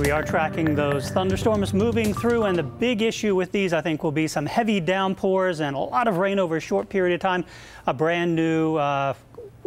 We are tracking those thunderstorms moving through, and the big issue with these, I think, will be some heavy downpours and a lot of rain over a short period of time. A brand new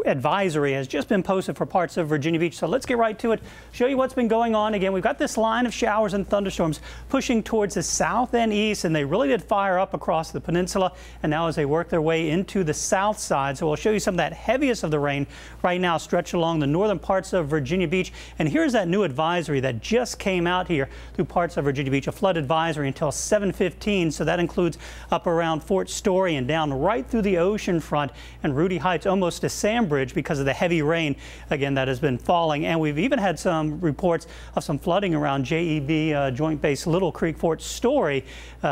advisory has just been posted for parts of Virginia Beach. So let's get right to it, show you what's been going on. Again, we've got this line of showers and thunderstorms pushing towards the south and east, and they really did fire up across the peninsula. And now as they work their way into the south side, so we'll show you some of that heaviest of the rain right now stretched along the northern parts of Virginia Beach. And here's that new advisory that just came out here through parts of Virginia Beach, a flood advisory until 7:15. So that includes up around Fort Story and down right through the ocean front and Rudy Heights almost to Sandbridge because of the heavy rain, again, that has been falling. And we've even had some reports of some flooding around JEB Joint Base Little Creek, Fort Story,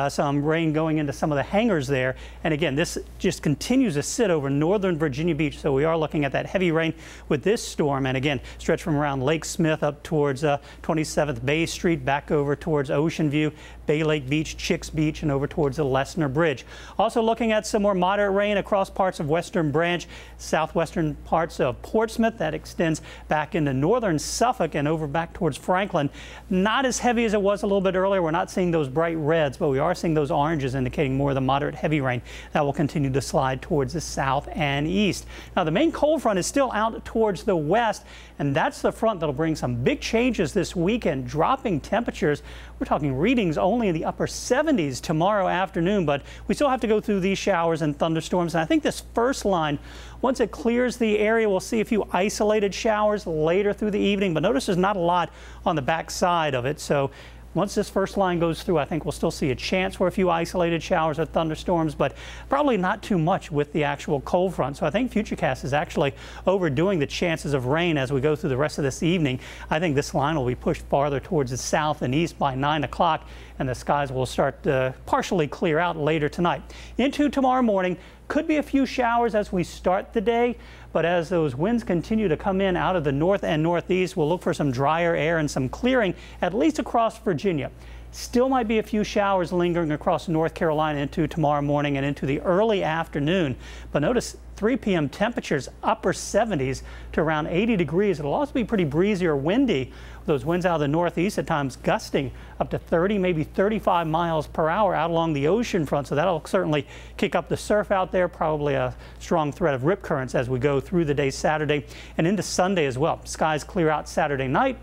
some rain going into some of the hangars there. And again, this just continues to sit over northern Virginia Beach. So we are looking at that heavy rain with this storm. And again, stretch from around Lake Smith up towards 27th Bay Street, back over towards Ocean View, Bay Lake Beach, Chicks Beach, and over towards the Lesner Bridge. Also looking at some more moderate rain across parts of Western Branch, southwestern parts of Portsmouth. That extends back into northern Suffolk and over back towards Franklin. Not as heavy as it was a little bit earlier. We're not seeing those bright reds, but we are seeing those oranges indicating more of the moderate heavy rain that will continue to slide towards the south and east. Now, the main cold front is still out towards the west, and that's the front that'll bring some big changes this weekend, dropping temperatures. We're talking readings only in the upper 70s tomorrow afternoon, but we still have to go through these showers and thunderstorms. And I think this first line, once it clears the area, we'll see a few isolated showers later through the evening, but notice there's not a lot on the back side of it. So once this first line goes through, I think we'll still see a chance for a few isolated showers or thunderstorms, but probably not too much with the actual cold front. So I think Futurecast is actually overdoing the chances of rain as we go through the rest of this evening. I think this line will be pushed farther towards the south and east by 9 o'clock, and the skies will start to partially clear out later tonight. Into tomorrow morning, could be a few showers as we start the day, but as those winds continue to come in out of the north and northeast, we'll look for some drier air and some clearing, at least across Virginia. Still might be a few showers lingering across North Carolina into tomorrow morning and into the early afternoon. But notice 3 p.m. temperatures upper 70s to around 80 degrees. It'll also be pretty breezy or windy. Those winds out of the northeast at times gusting up to 30, maybe 35 miles per hour out along the ocean front. So that'll certainly kick up the surf out there, probably a strong threat of rip currents as we go through the day Saturday and into Sunday as well. Skies clear out Saturday night.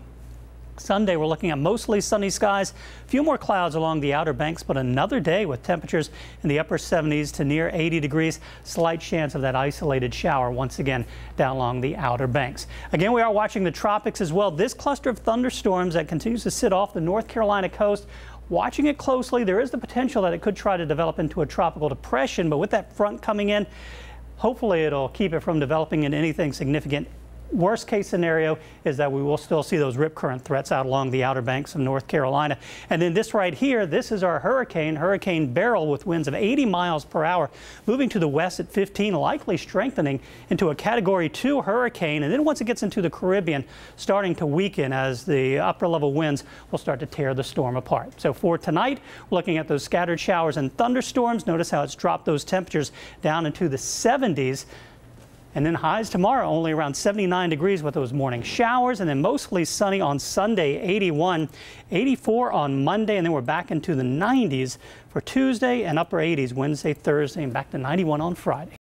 Sunday, we're looking at mostly sunny skies, a few more clouds along the Outer Banks, but another day with temperatures in the upper 70s to near 80 degrees. Slight chance of that isolated shower once again down along the Outer Banks. Again, we are watching the tropics as well. This cluster of thunderstorms that continues to sit off the North Carolina coast. Watching it closely, there is the potential that it could try to develop into a tropical depression, but with that front coming in, hopefully it'll keep it from developing into anything significant. Worst case scenario is that we will still see those rip current threats out along the Outer Banks of North Carolina. And then this right here, this is our Hurricane Beryl, with winds of 80 miles per hour, moving to the west at 15, likely strengthening into a Category 2 hurricane. And then once it gets into the Caribbean, starting to weaken as the upper level winds will start to tear the storm apart. So for tonight, we're looking at those scattered showers and thunderstorms. Notice how it's dropped those temperatures down into the 70s. And then highs tomorrow only around 79 degrees with those morning showers, and then mostly sunny on Sunday, 81, 84 on Monday, and then we're back into the 90s for Tuesday and upper 80s Wednesday, Thursday, and back to 91 on Friday.